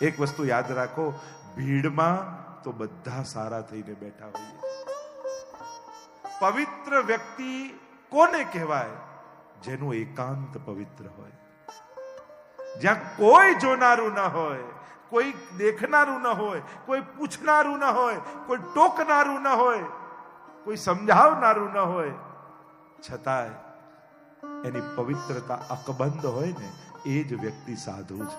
એક વસ્તુ યાદ રાખો, ભીડમાં તો બધા સારા થઈને બેઠા હોઈએ. પવિત્ર વ્યક્તિ કોને કહેવાય? જેનું એકાંત પવિત્ર હોય, જ્યાં કોઈ જોનારું ન હોય, કોઈ દેખનારું ન હોય, કોઈ પૂછનારું ન હોય, કોઈ ટોકનારું ન હોય, કોઈ સમજાવનારું ન હોય, છતાંય એની પવિત્રતા અકબંધ હોય ને, એ જ વ્યક્તિ સાધુ છે,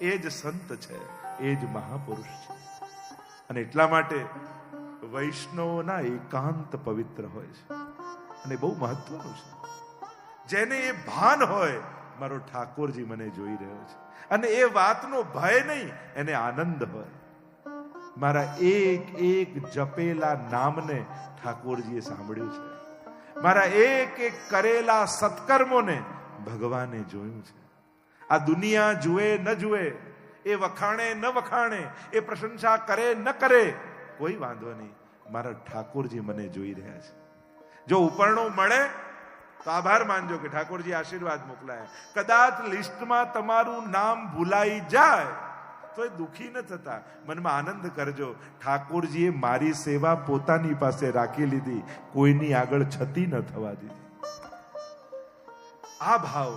એ જ સંત છે, એ જ મહાપુરુષ છે. અને એટલા માટે વૈષ્ણવના એકાંત પવિત્ર હોય છે. અને બહુ મહત્વનું છે, જેને એ ભાન હોય મારો ઠાકોરજી મને જોઈ રહ્યો છે, અને એ વાતનો ભય નહીં, એને આનંદ હોય. મારા એક એક જપેલા નામને ઠાકોરજીએ સાંભળ્યું છે, મારા એક એક કરેલા સત્કર્મોને ભગવાને જોયું છે. આ દુનિયા જુએ ન જુએ, એ વખાણે ન વખાણે, એ પ્રશંસા કરે ન કરે, કોઈ વાંધો નહીં, મારા ઠાકોરજી મને જોઈ રહ્યા છે. જો ઉપરણું મળે તો આભાર માનજો કે ઠાકોરજી આશીર્વાદ મોકલાયા. કદાચ લિસ્ટમાં તમારું નામ ભૂલાઈ જાય તો એ દુઃખી ન થતા, મનમાં આનંદ કરજો, ઠાકોરજીએ મારી સેવા પોતાની પાસે રાખી લીધી, કોઈની આગળ છતી ન થવા દીધી. આ ભાવ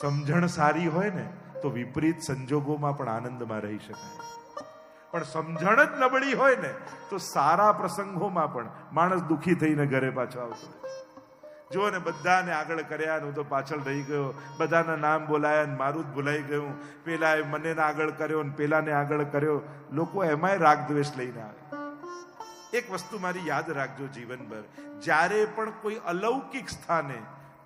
સમજણ સારી હોય ને તો વિપરીત સંજોગોમાં પણ આનંદમાં રહી શકાય. પણ સમજણ જ નબળી હોય ને તો સારા પ્રસંગોમાં પણ માણસ દુઃખી થઈને ઘરે પાછો આવતો હોય. જો ને બધાને આગળ કર્યા, હું તો પાછળ રહી ગયો, બધાના નામ બોલાયા ને મારું જ ભૂલાઈ ગયું, પેલા મને આગળ કર્યો ને પેલાને આગળ કર્યો. લોકો એમાંય રાગ દ્વેષ લઈને આવે. એક વસ્તુ મારી યાદ રાખજો જીવનભર, જ્યારે પણ કોઈ અલૌકિક સ્થાને,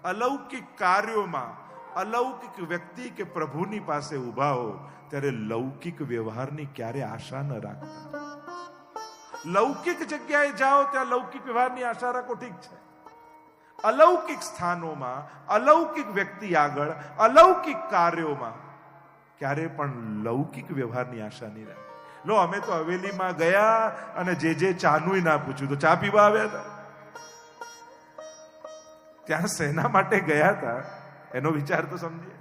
અલૌકિક કાર્યોમાં, અલૌકિક વ્યક્તિ કે પ્રભુની પાસે ઉભા હો, ત્યારે લૌકિક વ્યવહારની ક્યારે આશા ન રાખતા. લૌકિક જગ્યાએ જાઓ ત્યાં લૌકિક વ્યવહારની આશા રાખો, ઠીક છે. અલૌકિક સ્થાનોમાં, અલૌકિક વ્યક્તિ આગળ, અલૌકિક કાર્યોમાં ક્યારે પણ લૌકિક વ્યવહારની આશા નહીં રાખે. લો, અમે તો હવેલીમાં ગયા અને જે ચાનું ના પૂછ્યું, તો ચા પીવા આવ્યા હતા. ત્યાં શેના માટે ગયા હતા એનો વિચાર તો સમજીએ.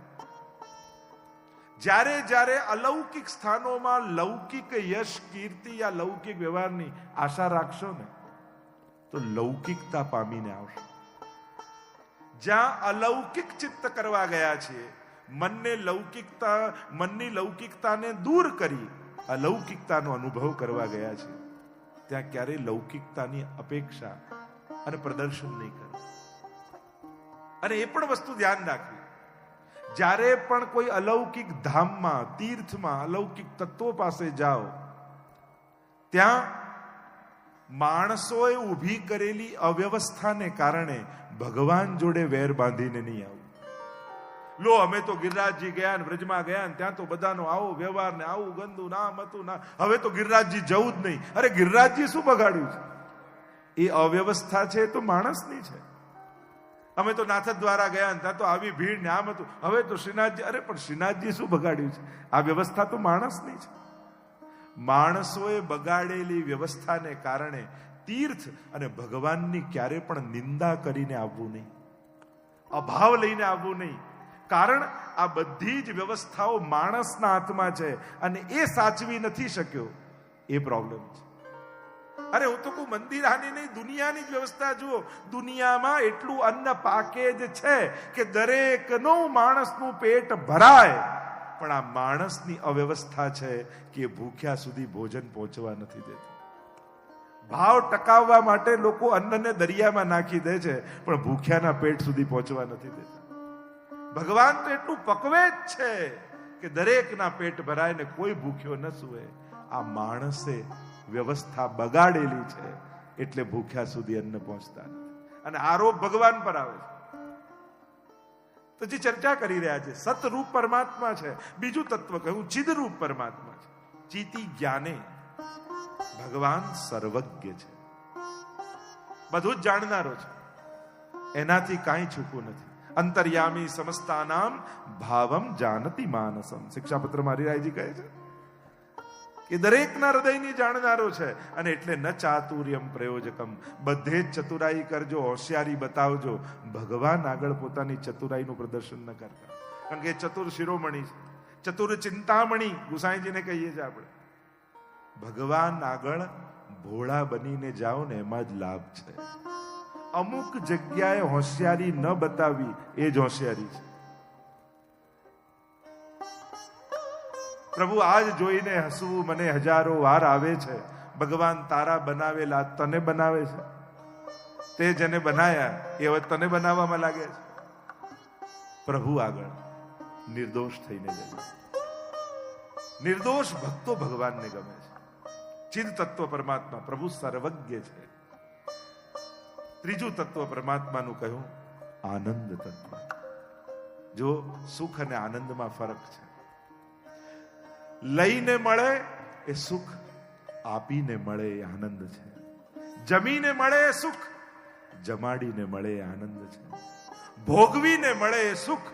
જ્યારે જ્યારે અલૌકિક સ્થાનોમાં લૌકિક યશ, કીર્તિ યા લૌકિક વ્યવહારની આશા રાખશો ને તો લૌકિકતા પામીને આવશો. જ્યાં અલૌકિક ચિત્ત કરવા ગયા છીએ, મનની લૌકિકતાને દૂર કરી અલૌકિકતાનો અનુભવ કરવા ગયા છે, ત્યાં ક્યારેય લૌકિકતાની અપેક્ષા અને પ્રદર્શન નહીં કરવું. અને એ પણ વસ્તુ ધ્યાન રાખવી, જ્યારે પણ કોઈ અલૌકિક ધામમાં, તીર્થમાં, અલૌકિક તત્વો પાસે જાઓ, ત્યાં માણસોએ ઊભી કરેલી અવ્યવસ્થાને કારણે ભગવાન જોડે વેર બાંધીને નહીં આવવું. લો, અમે તો ગિરિરાજજી ગયા ને વ્રજમાં ગયા ને ત્યાં તો બધાનો આવો વ્યવહાર ને આવું ગંદુ નામ હતું ના, હવે તો ગિરિરાજજી જવું જ નહીં. અરે ગિરિરાજજી શું બગાડ્યું છે? એ અવ્યવસ્થા છે તો માણસની છે. અમે તો નાથ દ્વારા ગયા ને ત્યાં તો આવી ભીડ ને આમ હતું, હવે તો શ્રીનાથજી, અરે પણ શ્રીનાથજી શું બગાડ્યું છે? આ વ્યવસ્થા તો માણસની છે. માણસોએ બગાડેલી વ્યવસ્થાને કારણે તીર્થ અને ભગવાનની ક્યારે પણ નિંદા કરીને આવવું નહીં, અભાવ લઈને આવવું નહીં. કારણ આ બધી જ વ્યવસ્થાઓ માણસના હાથમાં છે અને એ સાચવી નથી શક્યો, એ પ્રોબ્લેમ છે. અરે હું તો કોઈ મંદિર આની નહીં, દુનિયાની જ વ્યવસ્થા જુઓ. દુનિયામાં એટલું અન્ન પાકેજ છે કે દરેકનું માણસનું પેટ ભરાય, પણ આ માણસની અવ્યવસ્થા છે કે ભૂખ્યા સુધી ભોજન પહોંચવા નથી દેતું. ભાવ ટકાવવા માટે લોકો અન્નને દરિયામાં નાખી દે છે, પણ ભૂખ્યાના પેટ સુધી પહોંચવા નથી દેતા. ભગવાન તો એટલું પકવે જ છે કે દરેકના પેટ ભરાય ને કોઈ ભૂખ્યો ન સુવે. આ માણસે વ્યવસ્થા બગાડેલી છે એટલે ભૂખ્યા સુધી અન્ન પહોંચતા નથી. અને આરોપ ભગવાન પર આવે છે. તો જે ચર્ચા કરી રહ્યા છે, સતરૂપ પરમાત્મા છે. બીજું તત્વ કહ્યું ચિદરૂપ પરમાત્મા છે. ચિતિ જ્ઞાને ભગવાન સર્વજ્ઞ છે, બધું જ જાણનારો છે, એનાથી કાંઈ છૂપું નથી. અંતર્યામી સમસ્તાનામ ભાવમ જાનતી માનસમ. શિક્ષાપત્રમાં હરિરાયજી કહે છે કે દરેકના હૃદયની જાણનારો છે. અને એટલે ન ચાતુર્યમ પ્રયોજકમ, બધે જ ચતુરાઈ કરજો, હોશિયારી બતાવજો. ભગવાન આગળ પોતાની ચતુરાઈનું પ્રદર્શન ન કરતા, કારણ કે ચતુર શિરોમણી છે. ચતુર ચિંતામણી ગુસાઈજીને કહીએ છીએ આપણે. ભગવાન આગળ ભોળા બનીને જાઓ ને એમાં જ લાભ છે. અમુક જગ્યાએ હોશિયારી ન બતાવી એ જ હોશિયારી છે. પ્રભુ આજ જોઈને હસવું મને હજારો વાર આવે છે. ભગવાન તારા બનાવેલા તને બનાવે છે. તે જેને બનાયા એ હવે તને બનાવવામાં લાગે છે. પ્રભુ આગળ નિર્દોષ થઈને જઈએ. નિર્દોષ ભક્તો ભગવાનને ગમે છે. ચિદ તત્વ પરમાત્મા પ્રભુ સર્વજ્ઞ છે. ત્રીજું તત્વ પરમાત્માનું કહ્યું આનંદ તત્વ. જો સુખ અને આનંદમાં ફરક છે. લઈને મળે એ સુખ, આપીને મળે એ આનંદ છે. જમીને મળે એ સુખ, જમાડીને મળે એ આનંદ છે. ભોગવીને મળે એ સુખ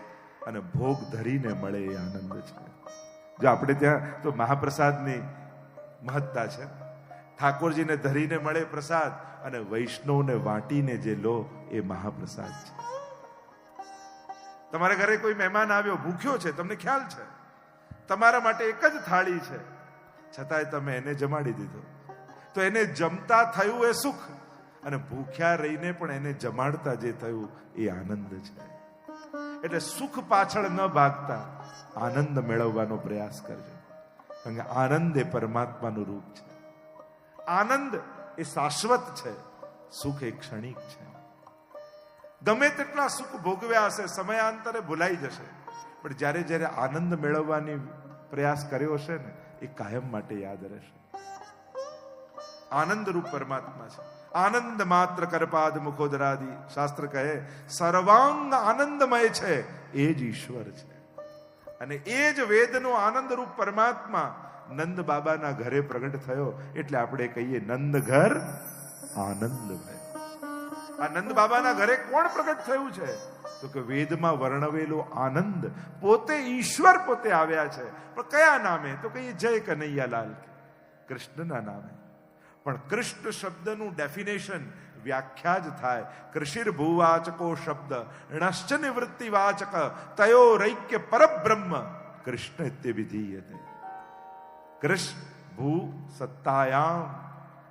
અને ભોગ ધરીને મળે એ આનંદ છે. જો આપણે ત્યાં તો મહાપ્રસાદની મહત્તા છે. ઠાકોરજીને ધરીને મળે પ્રસાદ અને વૈષ્ણવને વાટીને જે લો એ મહાપ્રસાદ છે. તમારા ઘરે કોઈ મહેમાન આવ્યો, ભૂખ્યો છે, તમને ખ્યાલ છે, તમારા માટે એક જ થાળી છે, છતાંય તમે એને જમાડી દીધો, તો એને જમતા થયું એ સુખ અને ભૂખ્યા રહીને પણ એને જમાડતા જે થયું એ આનંદ છે. એટલે સુખ પાછળ ન ભાગતા આનંદ મેળવવાનો પ્રયાસ કરજો. કારણ કે આનંદ એ પરમાત્માનું રૂપ છે. આનંદ એ શાશ્વત છે, સુખ એ ક્ષણિક છે. ગમે તેટલા સુખ ભોગવ્યા હશે, સમયાંતરે ભૂલાઈ જશે, પણ જ્યારે જ્યારે આનંદ મેળવવાની પ્રયાસ કર્યો હશે ને એ કાયમ માટે યાદ રહેશે. આનંદ રૂપ પરમાત્મા છે. આનંદ માત્ર કરપાદ મુખોદરાદિ, શાસ્ત્ર કહે સર્વાંગ આનંદમય છે એ જ ઈશ્વર છે. અને એ જ વેદનો આનંદ રૂપ પરમાત્મા નંદ બાબાના ઘરે પ્રગટ થયો. એટલે આપણે કહીએ નંદ ઘર આનંદમય. આ નંદ બાબાના ઘરે કોણ પ્રગટ થયું છે? તો કે વેદમાં વર્ણવેલો આનંદ પોતે ઈશ્વર પોતે આવ્યા છે. પણ કયા નામે? તો કહીએ જય કનૈયાલાલ, કૃષ્ણના નામે. પણ કૃષ્ણ શબ્દનું ડેફિનેશન, વ્યાખ્યા જ થાય કૃષિર ભૂવાચકો શબ્દ ણશ્ચ નિવૃત્તિવાચક તયો રૈક્ય પરબ્રહ્મ કૃષ્ણ ઇત્ય વિધીયતે. કૃષ્ણ ભૂ સત્તાયામ,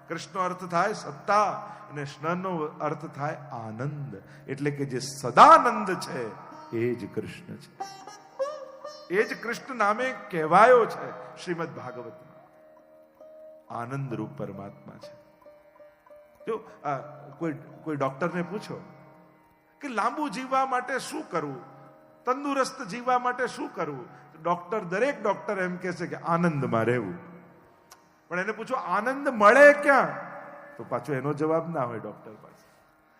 કૃષ્ણનો અર્થ થાય સત્તા અને સ્નનો અર્થ થાય આનંદ. એટલે કે જે સદાનંદ છે એ જ કૃષ્ણ છે. એ જ કૃષ્ણ નામે કહેવાયો છે શ્રીમદ ભાગવતમાં. આનંદ રૂપ પરમાત્મા છે. જો કોઈ ડોક્ટરને પૂછો કે લાંબુ જીવવા માટે શું કરવું, તંદુરસ્ત જીવવા માટે શું કરવું, દરેક ડોક્ટર એમ કહે છે કે આનંદમાં રહેવું. પણ એને પૂછો આનંદ મળે ક્યાં, તો પાછો એનો જવાબ ના હોય ડોક્ટર પાસે.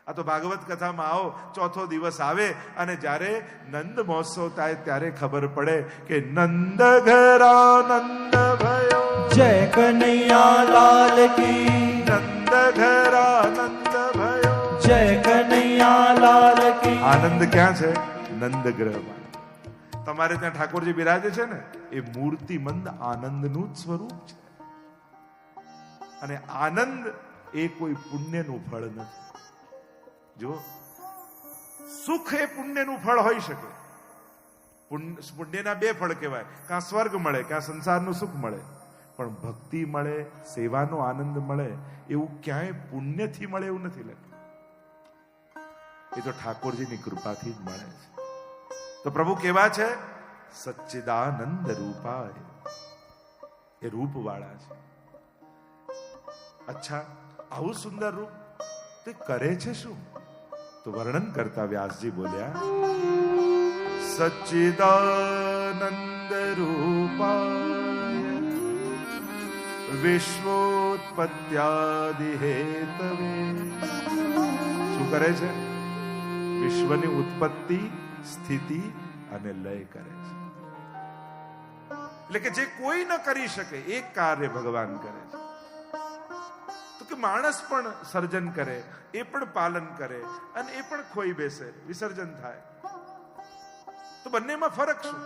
આ તો ભાગવત કથામાં આવો, ચોથો દિવસ આવે અને જ્યારે નંદ મહોત્સવ થાય ત્યારે ખબર પડે કે નંદ ઘર આનંદ ભયો, જય કનૈયા લાલ કી. નંદ ઘર આનંદ ભયો, જય કનૈયા લાલ કી. આનંદ ક્યાં છે? નંદ ગ્રહમાં. તમારે ત્યાં ઠાકોરજી બિરાજે છે ને, એ મૂર્તિમંદ આનંદનું જ સ્વરૂપ છે. અને આનંદ એ કોઈ પુણ્યનું ફળ નથી. જો સુખ એ પુણ્યનું ફળ હોઈ શકે. પુણ્યના બે ફળ કહેવાય, કાં સ્વર્ગ મળે કાં સંસારનું સુખ મળે. પણ ભક્તિ મળે, સેવાનો આનંદ મળે, એવું ક્યાંય પુણ્યથી મળે એવું નથી લખ્યું. એ તો ઠાકોરજીની કૃપાથી જ મળે છે. તો પ્રભુ કેવા છે? સચ્ચિદાનંદ રૂપાય. એ રૂપ વાળા છે. અચ્છા, આવું સુંદર રૂપ તે કરે છે શું? તો વર્ણન કરતા વ્યાસજી બોલ્યા સચ્ચિદાનંદ રૂપાય વિશ્વોત્પત્યાદિ હેતવે. શું કરે છે? વિશ્વની ઉત્પત્તિ, સ્થિતિ અને લય કરે છે. એટલે કે જે કોઈ ન કરી શકે એ કાર્ય ભગવાન કરે છે. તો કે માણસ પણ સર્જન કરે, એ પણ પાલન કરે અને એ પણ ખોઈ બેસે, વિસર્જન થાય. તો બંનેમાં ફરક શું?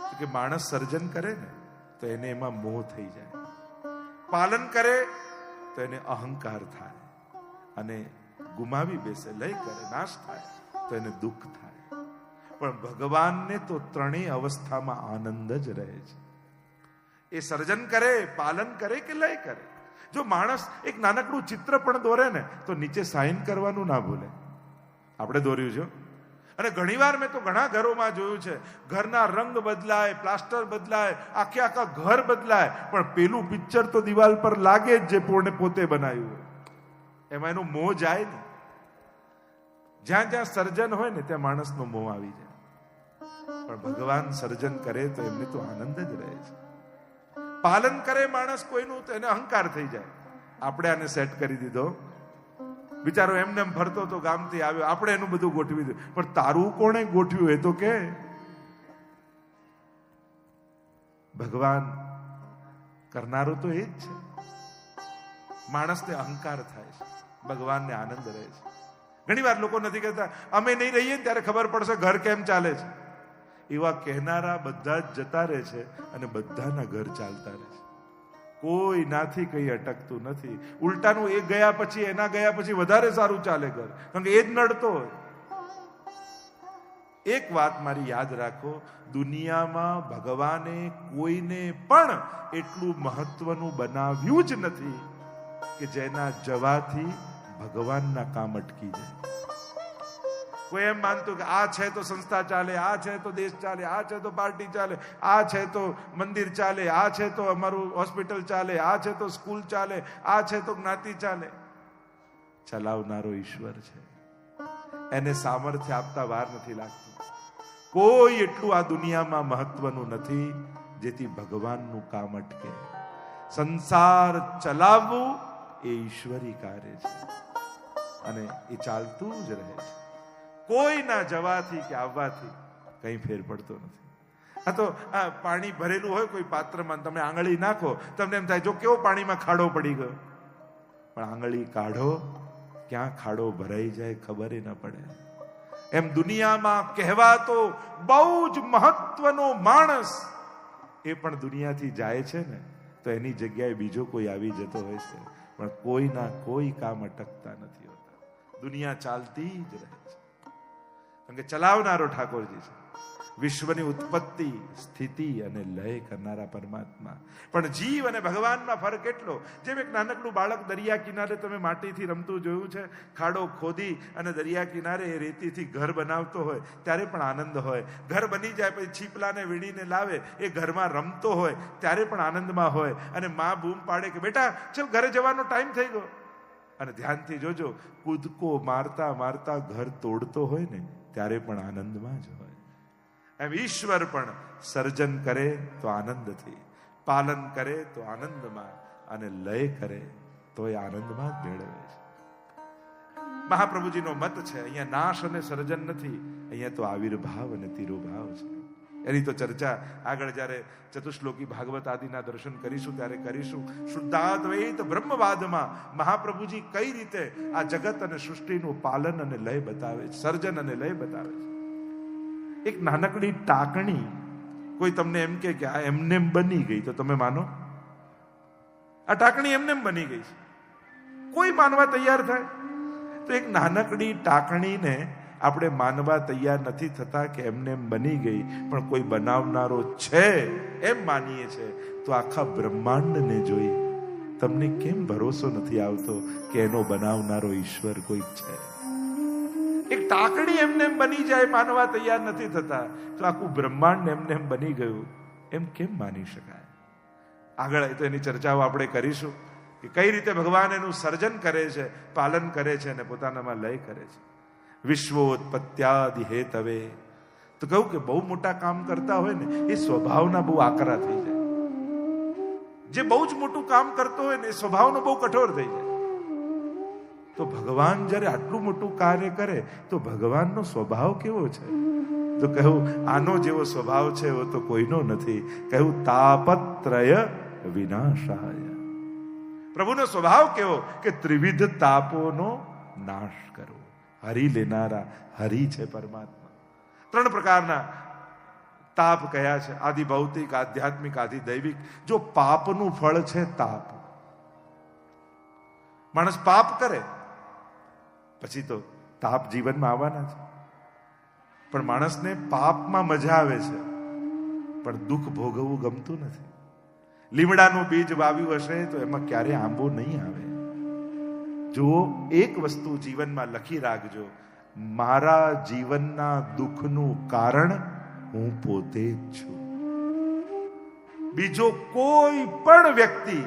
તો કે માણસ સર્જન કરે ને તો એને એમાં મોહ થઈ જાય, પાલન કરે તો એને અહંકાર થાય અને ગુમાવી બેસે, લય કરે, નાશ થાય તો એને દુઃખ થાય. પણ ભગવાનને તો ત્રણેય અવસ્થામાં આનંદ જ રહે છે. એ સર્જન કરે, પાલન કરે કે લય કરે. જો માણસ એક નાનકડું ચિત્ર પણ દોરે ને તો નીચે સાઇન કરવાનું ના ભૂલે. આપણે દોર્યું છે અને ઘણીવાર મેં તો ઘણા ઘરોમાં જોયું છે, ઘરના રંગ બદલાય, પ્લાસ્ટર બદલાય, આખા ઘર બદલાય, પણ પેલું પિક્ચર તો દિવાલ પર લાગે જ જે પોતે બનાવ્યું હોય. એમાં એનો મોહ જાય ને. જ્યાં જ્યાં સર્જન હોય ને ત્યાં માણસનો મોહ આવી જાય. પણ ભગવાન સર્જન કરે તો એમને તો આનંદ જ રહે છે. પાલન કરે માણસ કોઈનું તો એને અહંકાર થઈ જાય. આપણે આને સેટ કરી દીધો, બિચારો એમને એમ ફરતો તો ગામથી આવ્યો, આપણે એનું બધું ગોઠવી દીધું, પણ તારું કોણે ગોઠવ્યું એ તો કે. ભગવાન કરનારો તો એ જ છે. માણસને અહંકાર થાય છે, ભગવાનને આનંદ રહે છે. ઘણી વાર લોકો નથી કહેતા અમે નહીં રહીએ ત્યારે ખબર પડશે ઘર કેમ ચાલે છે. એવા કહેનારા બધા જ જતા રહે છે અને બધાના ઘર ચાલતા રહે છે. કોઈ નાથી કઈ અટકતું નથી. ઉલટાનું એ ગયા પછી, એના ગયા પછી વધારે સારું ચાલે ઘર, કારણ કે એ જ નડતો હોય. એક વાત મારી યાદ રાખો, દુનિયામાં ભગવાને કોઈને પણ એટલું મહત્વનું બનાવ્યું જ નથી કે જેના જવાથી ભગવાનના કામ અટકી જાય. કોઈ એમ માનતું કે આ છે તો સંસ્થા ચાલે, આ છે તો દેશ ચાલે, આ છે તો પાર્ટી ચાલે, આ છે તો મંદિર ચાલે, આ છે તો અમારું હોસ્પિટલ ચાલે, આ છે તો સ્કૂલ ચાલે, આ છે તો જ્ઞાતિ ચાલે. ચલાવનારો ઈશ્વર છે. એને સામર્થ્ય આપતા વાર નથી લાગતું. કોઈ એટલું આ દુનિયામાં મહત્વનું નથી જેથી ભગવાનનું કામ અટકે. સંસાર ચલાવવું એ ઈશ્વરી કાર્ય છે અને એ ચાલતું જ રહે છે. કોઈના જવાથી કે આવવાથી કઈ ફેર પડતો નથી. આ તો આ પાણી ભરેલું હોય કોઈ પાત્રમાં, તમે આંગળી નાખો, તમને એમ થાય જો કેવો પાણીમાં ખાડો પડી ગયો, પણ આંગળી કાઢો, ક્યાં ખાડો ભરાઈ જાય ખબર ન પડે. એમ દુનિયામાં કહેવાતો બહુ જ મહત્વનો માણસ એ પણ દુનિયાથી જાય છે ને તો એની જગ્યાએ બીજો કોઈ આવી જતો હોય છે, પણ કોઈના કોઈ કામ અટકતા નથી હોતા. દુનિયા ચાલતી જ રહે છે, કારણ કે ચલાવનારો ઠાકોરજી છે. વિશ્વની ઉત્પત્તિ, સ્થિતિ અને લય કરનારા પરમાત્મા. પણ જીવ અને ભગવાનમાં ફરક એટલો, જેમ એક નાનકડું બાળક દરિયા કિનારે તમે માટીથી રમતું જોયું છે, ખાડો ખોદી અને દરિયા કિનારે એ રેતીથી ઘર બનાવતો હોય ત્યારે પણ આનંદ હોય. ઘર બની જાય પછી છીપલાને વીણીને લાવે, એ ઘરમાં રમતો હોય ત્યારે પણ આનંદમાં હોય. અને મા બૂમ પાડે કે બેટા ચલ ઘરે જવાનો ટાઈમ થઈ ગયો, અને ધ્યાનથી જોજો કૂદકો મારતા મારતા ઘર તોડતો હોય ને ત્યારે પણ આનંદમાં જ હોય. એમ ઈશ્વર પણ સર્જન કરે તો આનંદથી, પાલન કરે તો આનંદમાં, અને લય કરે તો એ આનંદમાં જ મેળવે છે. મહાપ્રભુજીનો મત છે અહીંયા નાશ અને સર્જન નથી, અહીંયા તો આવિર્ભાવ અને તિરોભાવ છે. એની તો ચર્ચા આગળ જ્યારે ચતુશ્લોકી ભાગવત આદિના દર્શન કરીશું ત્યારે કરીશું. શુદ્ધાદ્વૈત બ્રહ્મવાદમાં મહાપ્રભુજી કઈ રીતે આ જગત અને સૃષ્ટિનું પાલન અને લય બતાવે છે, સર્જન અને લય બતાવે છે. એક નાનકડી ટાંકણી કોઈ તમને એમ કે આ એમને બની ગઈ તો તમે માનો? આ ટાંકણી એમને બની ગઈ છે, કોઈ માનવા તૈયાર થાય? તો એક નાનકડી ટાંકણીને આપણે માનવા તૈયાર નથી થતા કે એમને બની ગઈ, પણ કોઈ બનાવનારો છે એમ માનીએ છે. તો આખા બ્રહ્માંડને જોઈ તમને કેમ ભરોસો નથી આવતો કે એનો બનાવનારો ઈશ્વર કોઈ છે? એક ટાંકણી એમને બની જાય, માનવા તૈયાર નથી થતા, તો આખું બ્રહ્માંડ એમને બની ગયું એમ કેમ માની શકાય? આગળ તો એની ચર્ચાઓ આપણે કરીશું કે કઈ રીતે ભગવાન એનું સર્જન કરે છે, પાલન કરે છે અને પોતાનામાં લય કરે છે. વિશ્વોત્પત્યાદિ હેતવે, તો કહું કે બહુ મોટા કામ કરતા હોય ને એ સ્વભાવના બહુ આકરા થઈ જાય. જે બહુ જ મોટું કામ કરતો હોય ને એ સ્વભાવનો બહુ કઠોર થઈ જાય. તો ભગવાન જ્યારે આટલું મોટું કાર્ય કરે તો ભગવાનનો સ્વભાવ કેવો છે? તો કહ્યું આનો જેવો સ્વભાવ છે એવો તો કોઈનો નથી. કહ્યું તાપત્રય વિનાશાય. પ્રભુનો સ્વભાવ કેવો કે ત્રિવિધ તાપોનો નાશ કરો. હરી લેનારા હરી છે પરમાત્મા. 3 પ્રકારના તાપ કયા છે, આદિ ભૌતિક, આધ્યાત્મિક, આદિ દૈવિક. જો પાપનું ફળ છે તાપ, માણસ પાપ કરે પછી તો તાપ જીવનમાં આવવાના છે. પણ માણસને પાપમાં મજા આવે છે, પણ દુઃખ ભોગવવું ગમતું નથી. લીમડાનું બીજ વાવ્યું હશે તો એમાં ક્યારે આંબો નહીં આવે. જો એક વસ્તુ જીવનમાં લખી રાખજો, મારા જીવનના દુઃખનું કારણ હું પોતે જ છું. બીજો કોઈ પણ વ્યક્તિ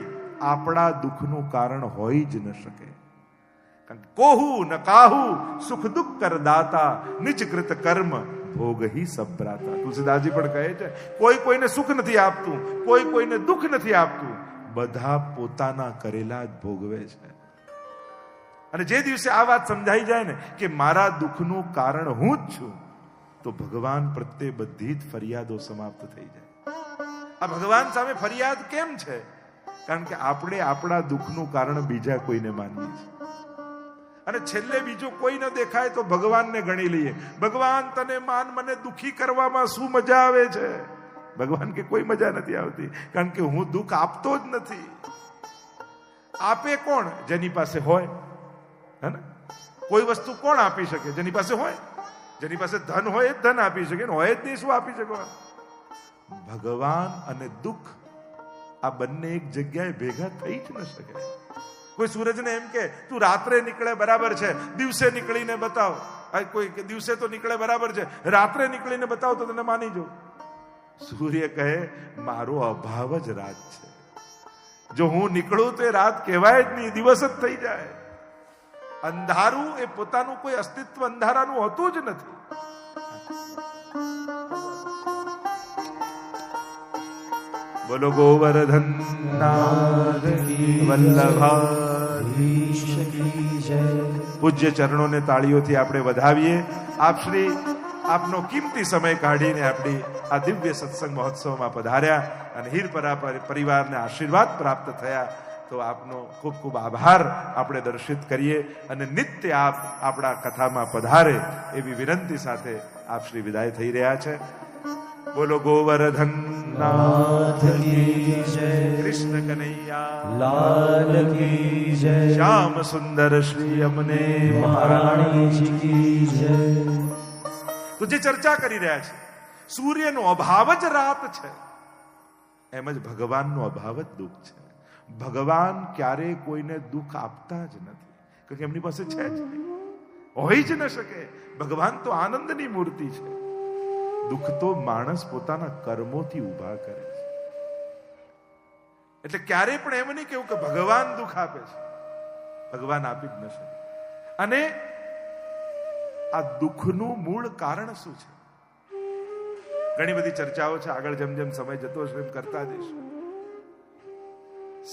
આપણા દુઃખનું કારણ હોઈ જ ન શકે. કોહુ ન કાહુ સુખ દુઃખ કરદાતા, નિજ કૃત કર્મ ભોગ હી સબ્રાતા. તુલસીદાસજી પણ કહે છે, કોઈ કોઈને સુખ નથી આપતું, કોઈ કોઈને દુઃખ નથી આપતું, બધા પોતાના કરેલા જ ભોગવે છે. અને જે દિવસે આ વાત સમજાઈ જાય ને કે મારા દુઃખનું કારણ હું જ છું, તો ભગવાન પ્રત્યે બધી જ ફરિયાદો સમાપ્ત થઈ જાય. આ ભગવાન સામે ફરિયાદ કેમ છે? કારણ કે આપણે આપણા દુઃખનું કારણ બીજા કોઈને માનીએ છીએ. અને છેલ્લે બીજો કોઈ ન દેખાય તો ભગવાનને ગણી લઈએ. ભગવાન તને માન, મને દુઃખી કરવામાં શું મજા આવે છે? ભગવાન કે કોઈ મજા નથી આવતી, કારણ કે હું દુઃખ આપતો જ નથી. આપે કોણ? જેની પાસે હોય. હે ને? કોઈ વસ્તુ કોણ આપી શકે? જેની પાસે હોય. જેની પાસે ધન હોય એ જ ધન આપી શકે, હોય જ નહીં શું આપી શકો? ભગવાન અને દુઃખ આ બંને એક જગ્યાએ ભેગા થઈ જ ન શકે. કોઈ સૂરજને એમ કે તું રાત્રે નીકળે બરાબર છે, દિવસે નીકળીને બતાવ. કોઈ કે દિવસે તો નીકળે બરાબર છે, રાત્રે નીકળીને બતાવ તો તને માની જો. સૂર્ય કહે મારો અભાવ જ રાત છે. જો હું નીકળું તો એ રાત કહેવાય જ નહીં, દિવસ જ થઈ જાય. અંધારું એ પોતાનું કોઈ અસ્તિત્વ અંધારાનું હોતું જ નથી. બોલો ગોવર્ધન વલ્લભાધીશ કી જય. પૂજ્ય ચરણોને તાળીઓથી આપણે વધાવીએ. આપ શ્રી આપનો કિંમતી સમય કાઢીને આપણી આ દિવ્ય સત્સંગ મહોત્સવમાં પધાર્યા અને હીરપરા પરિવારને આશીર્વાદ પ્રાપ્ત થયા, તો આપનો ખૂબ ખૂબ આભાર આપણે દર્શિત કરીએ. અને નિત્ય આપ આપણા કથામાં પધારે એવી વિનંતી સાથે આપ શ્રી વિદાય થઈ રહ્યા છે. બોલો ગોવર્ધન નાથ કી જય, કૃષ્ણ કનૈયા લાલ કી જય, શ્યામ સુંદર શ્રી અમને મહારાણી કી જય. તો જે ચર્ચા કરી રહ્યા છે, સૂર્યનો અભાવ જ રાત છે, એમ જ ભગવાનનો અભાવ જ દુઃખ છે. ભગવાન ક્યારેય કોઈને દુઃખ આપતા જ નથી, કારણ કે એમની પાસે છે જ નહીં, હોઈ જ ન શકે. ભગવાન તો આનંદની મૂર્તિ છે. દુઃખ તો માણસ પોતાના કર્મોથી ઉભા કરે છે. એટલે ક્યારેય પણ એમ નહીં કેવું કે ભગવાન દુઃખ આપે છે. ભગવાન આપી જ ન શકે. અને આ દુઃખનું મૂળ કારણ શું છે? ઘણી બધી ચર્ચાઓ છે, આગળ જેમ જેમ સમય જતો હશે એમ કરતા જઈશું.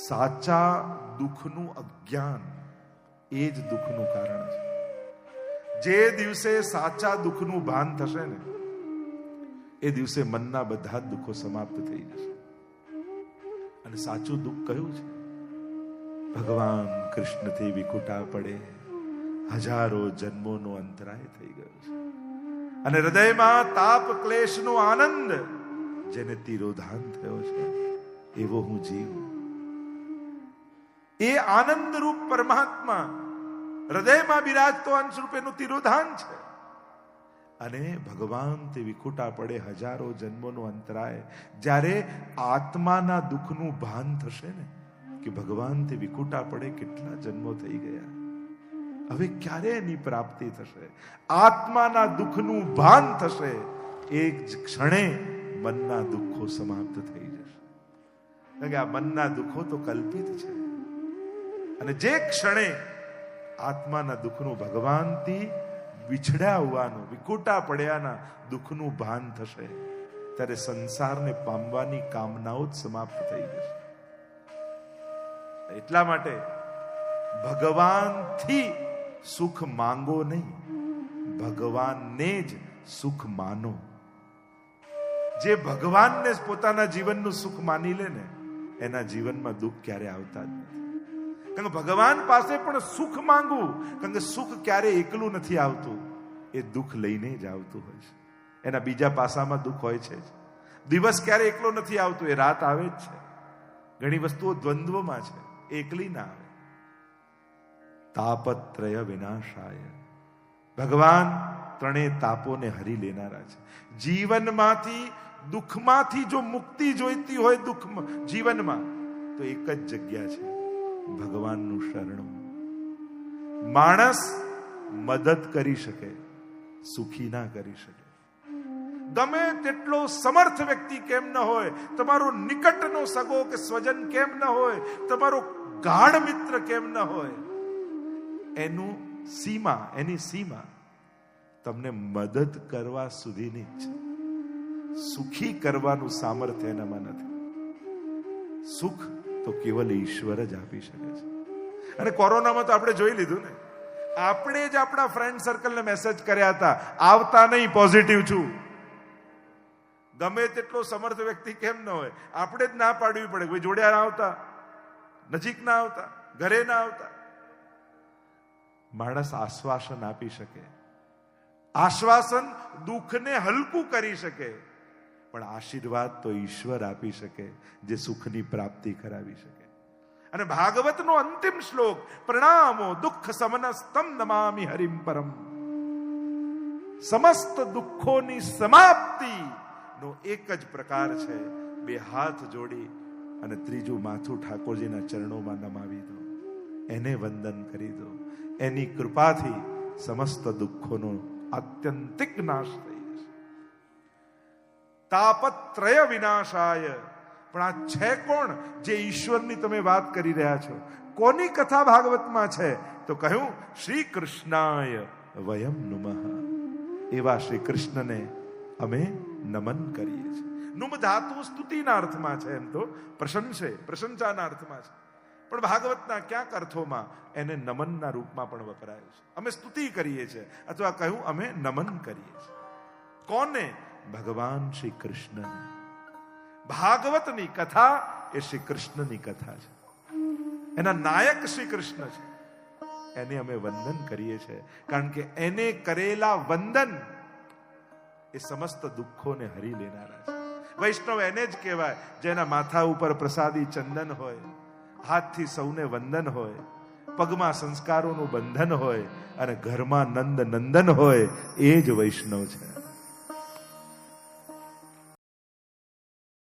સાચા દુઃખનું અજ્ઞાન એ જ દુઃખનું કારણ છે. જે દિવસે સાચા દુઃખનું ભાન થશે ને, એ દિવસે મનના બધા જ દુઃખો સમાપ્ત થઈ જશે. અને સાચું દુઃખ કયું છે? ભગવાન કૃષ્ણથી વિખૂટા પડે હજારો જન્મોનો અંતરાય થઈ ગયો છે. અને હૃદયમાં તાપ ક્લેશનો આનંદ જેને તિરોધાન થયો છે, એવો હું જીવ. એ આનંદ રૂપ પરમાત્મા હૃદયમાં બિરાજતો અંશ રૂપેનું તિરોધાન છે. અને ભગવાન તે વિખૂટા પડે હજારો જન્મોનો અંતરાય, જ્યારે આત્માના દુઃખનું ભાન થશે ને કે ભગવાન તે વિખૂટા પડે કેટલા જન્મો થઈ ગયા, હવે ક્યારે એની પ્રાપ્તિ થશે? આત્માના દુઃખનું ભાન થશે, એક જ ક્ષણે મનના દુઃખો સમાપ્ત થઈ જશે. કારણ કે આ મનના દુઃખો તો કલ્પિત છે. અને જે ક્ષણે આત્માના દુઃખનું ભગવાનથી વિછડ્યા હોવાનું, વિખૂટા પડ્યાના દુઃખનું ભાન થશે, ત્યારે સંસારને પામવાની કામનાઓ જ સમાપ્ત થઈ જશે. એટલા માટે ભગવાનથી સુખ માંગો નહીં, ભગવાનને જ સુખ માનો. જે ભગવાનને પોતાના જીવનનું સુખ માની લે ને, એના જીવનમાં દુઃખ ક્યારે આવતા જ નથી. કારણ કે ભગવાન પાસે પણ સુખ માંગવું, કારણ કે સુખ ક્યારે એકલું નથી આવતું, એ દુઃખ લઈને જ આવતું હોય છે. એના બીજા પાસામાં દુઃખ હોય છે. દિવસ ક્યારે એકલો નથી આવતો, એ રાત આવે જ છે. ઘણી વસ્તુઓ દ્વંદ્વમાં છે, એકલી ના આવે. તાપત્રય વિનાશાય, ભગવાન ત્રણેય તાપોને હરી લેનારા છે. જીવનમાંથી દુઃખમાંથી જો મુક્તિ જોઈતી હોય દુઃખમાં જીવનમાં તો એક જ જગ્યા છે, ભગવાનનું શરણું. માણસ મદદ કરી શકે, સુખી ના કરી શકે. ગમે તેટલો સમર્થ વ્યક્તિ કેમ ન હોય, તમારો નિકટનો સગો કે સ્વજન કેમ ન હોય, તમારો ગાઢ મિત્ર કેમ ન હોય, એની સીમા તમને મદદ કરવા સુધીની જ છે. સુખી કરવાનું સામર્થ્ય એનામાં નથી. સુખ તો કેવલ ઈશ્વર જ આપી શકે છે. અને કોરોનામાં તો આપણે જોઈ લીધું ને, આપણે જ આપણા ફ્રેન્ડ સર્કલને મેસેજ કર્યા હતા, આવતા નહીં, પોઝિટિવ છું. ગમે તેટલો સમર્થ વ્યક્તિ કેમ ન હોય, આપણે જ ના પાડવી પડે, કોઈ જોડે ના આવતા, નજીક ના આવતા, ઘરે ના આવતા. માણસ આશ્વાસન આપી શકે, આશ્વાસન દુઃખને હલકું કરી શકે, પણ આશીર્વાદ તો ઈશ્વર આપી શકે, જે સુખની પ્રાપ્તિ કરાવી શકે. અને ભાગવતનો અંતિમ શ્લોક, પ્રણામો દુઃખ સમનસ્તમ નમામિ હરિમ પરમ. સમસ્ત દુઃખોની સમાપ્તિ નો એક જ પ્રકાર છે, બે હાથ જોડી અને ત્રીજું માથું ઠાકોરજીના ચરણોમાં નમાવી દો, એને વંદન કરી દો. એની કૃપાથી સમસ્ત દુઃખોનો આત્યંતિક નાશ થઈ જશે. તાપત્રય વિનાશાય. પણ આ છે કોણ જે ઈશ્વરની તમે વાત કરી રહ્યા છો? કોની કથા ભાગવતમાં છે? તો કહ્યું શ્રી કૃષ્ણાય વયમ નુમઃ. એવા શ્રી કૃષ્ણને અમે નમન કરીએ છીએ. નુમ ધાતુ સ્તુતિના અર્થમાં છે, એમ તો પ્રશંસાના અર્થમાં છે, પણ ભાગવતના ક્યાંક અર્થોમાં એને નમનના રૂપમાં પણ વપરાય છે. અમે સ્તુતિ કરીએ છીએ અથવા કહ્યું અમે નમન કરીએ છીએ. કોને? ભગવાન શ્રી કૃષ્ણને. ભાગવતની કથા એ શ્રી કૃષ્ણની કથા છે, એના નાયક શ્રી કૃષ્ણ છે. એને અમે વંદન કરીએ છીએ, કારણ કે એને કરેલા વંદન એ સમસ્ત દુઃખોને હરી લેનારા છે. વૈષ્ણવ એને જ કહેવાય જેના માથા ઉપર પ્રસાદી ચંદન હોય, હાથથી સૌને વંદન હોય, પગમાં સંસ્કારોનું બંધન હોય અને ઘરમાં નંદ નંદન હોય. એ જ વૈષ્ણવ છે.